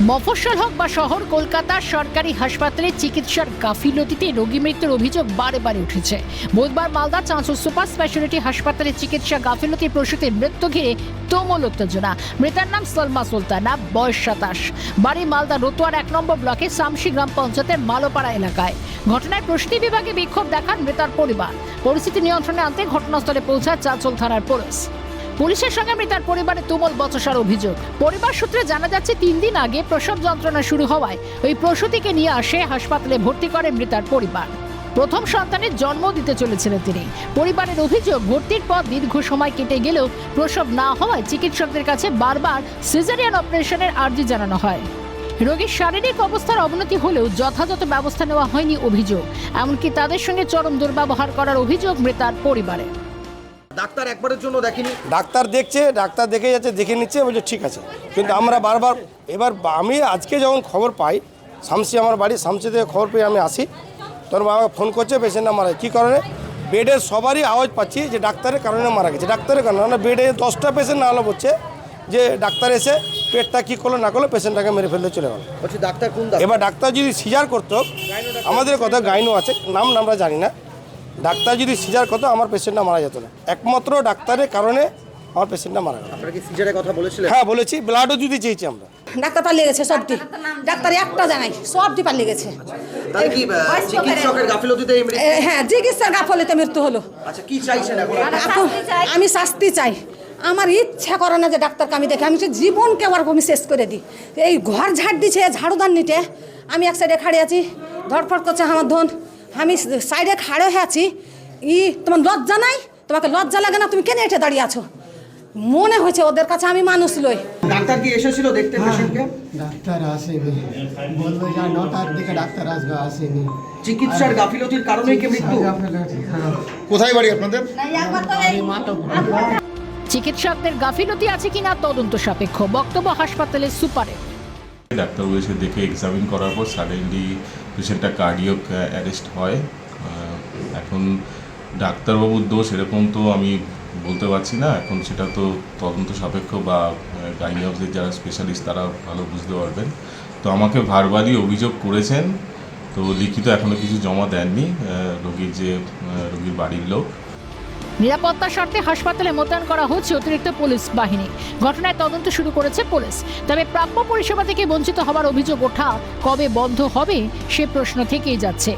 মফস্বল হোক বা শহর, কলকাতার সরকারি হাসপাতালে চিকিৎসার গাফিলতিতে রোগী মৃত্যুর অভিযোগ বারে বারে উঠেছে। বুধবার মালদা চাঁচল সুপার স্পেশালিটি হাসপাতালে চিকিৎসা গাফিলতি প্রসূতির মৃত্যু ঘিরে তুমুল উত্তেজনা। মৃতার নাম সলমা সুলতানা, বয়স 27, বাড়ি মালদা রতুয়ার 1 নম্বর ব্লকে শামসি গ্রাম পঞ্চায়েতের মালোপাড়া এলাকায়। ঘটনায় প্রসূতি বিভাগে বিক্ষোভ দেখান মৃতার পরিবার। পরিস্থিতি নিয়ন্ত্রণে আনতে ঘটনাস্থলে পৌঁছায় চাঁচল থানার পুলিশ। পুলিশের সঙ্গে মৃতার পরিবারে তুমুল বচসার অভিযোগ। পরিবার সূত্রে জানা যাচ্ছে 3 দিন আগে প্রসব যন্ত্রণা শুরু হওয়ায় ওই প্রসূতিকে নিয়ে আসে হাসপাতালে ভর্তি করে মৃতার পরিবার। প্রথম সন্তানের জন্ম দিতে চলেছিলেন তিনি। পরিবারের অভিযোগ, ভর্তির পর দীর্ঘ সময় কেটে গেলেও প্রসব না হওয়ায় চিকিৎসকদের কাছে বারবার সিজারিয়ান অপারেশনের আর্জি জানানো হয়। রোগীর শারীরিক অবস্থার অবনতি হলেও যথাযথ ব্যবস্থা নেওয়া হয়নি অভিযোগ। এমনকি তাদের সঙ্গে চরম দুর্ব্যবহার করার অভিযোগ মৃতার পরিবারে। ডাক্তার একবারের জন্য দেখেনি? ডাক্তার দেখছে, ডাক্তার দেখে যাচ্ছে, দেখে নিচ্ছে, বলছে ঠিক আছে। কিন্তু আমরা বারবার, এবার আমি আজকে যখন খবর পাই, শামসি আমার বাড়ি, শামসি থেকে খবর পেয়ে আমি আসি, তখন বাবা ফোন করছে পেশেন্টটা মারা। কী কারণে? বেডের সবারই আওয়াজ পাচ্ছি যে ডাক্তারের কারণে মারা গেছে। ডাক্তারের কারণে না, বেডে 10টা পেশেন্ট না হলো বলছে যে ডাক্তার এসে পেটটা কী করলো না করলো পেশেন্টটাকে মেরে ফেলতে চলে গেল। বলছি ডাক্তার কোন? এবার ডাক্তার যদি সিজার করতো, আমাদের কথা গাইনো আছে, নাম আমরা জানি না, ডাক্তার যদি সিজার করতো আমার পেশেন্টটা মারা যেত না। একমাত্র ডাক্তারের কারণে আমার পেশেন্টটা মারা গেল। আপনারা কি সিজারের কথা বলেছিলেন? হ্যাঁ বলেছি, ব্লাডও যদি চেয়েছি আমরা। ডাক্তার পালিয়ে গেছে সবটি, ডাক্তার একটা জানাই সবটি পালিয়ে গেছে। তাহলে কি চিকিৎসকের গাফিলতিতে এই মৃত্যু? হ্যাঁ, চিকিৎসার গাফিলতিতে মৃত্যু হলো। আচ্ছা, কি চাইছেন এখন? এখন আমি শাস্তি চাই। আমার ইচ্ছা করে না যে ডাক্তারকে আমি দেখি, আমি জীবনকে আবার আমি শেষ করে দিই। এই ঘর ঝাড় দিছে ঝাড়ুদার নিতে, আমি এক সাইডে খাড়ে আছি, ধরফড় করছে আমার ধন, আমি সাইডে খাড়ে হয়ে আছি। তোমার লজ্জা নাই? তোমাকে লজ্জা লাগে না? তুমি কেন এটা দাঁড়িয়ে আছো? মনে হয়েছে ওদের কাছে আমি মানুষ লই। ডাক্তার কি এসেছিল দেখতে পেশেন্টকে? ডাক্তার আসেনি, বললো যে 9টার দিকে ডাক্তার আসবে, আসেনি। চিকিৎসার গাফিলতির কারণেই কি মৃত্যু? কোথায় বাড়ি আপনাদের? চিকিৎসকদের গাফিলতি আছে কিনা তদন্ত সাপেক্ষ, বক্তব্য হাসপাতালের সুপারের। ডাক্তারবাবু এসে দেখে এক্সামিন করার পর সাডেনলি পেশেন্টটা কার্ডিয়াক অ্যারেস্ট হয়। এখন ডাক্তারবাবুর দোষ এরকম তো আমি বলতে পারছি না, এখন সেটা তো তদন্ত সাপেক্ষ বা গাইনোকদের যারা স্পেশালিস্ট তারা ভালো বুঝতে পারবেন। তো আমাকে ভার্বালি অভিযোগ করেছেন, তো লিখিত এখনও কিছু জমা দেননি রোগীর বাড়ির লোক। নিরাপত্তার স্বার্থে হাসপাতালে মোতায়েন করা হচ্ছে অতিরিক্ত পুলিশ বাহিনী। ঘটনায় তদন্ত শুরু করেছে পুলিশ। তবে প্রাপ্য পরিষেবা থেকে বঞ্চিত হওয়ার অভিযোগ ওঠা কবে বন্ধ হবে সে প্রশ্ন থেকেই যাচ্ছে।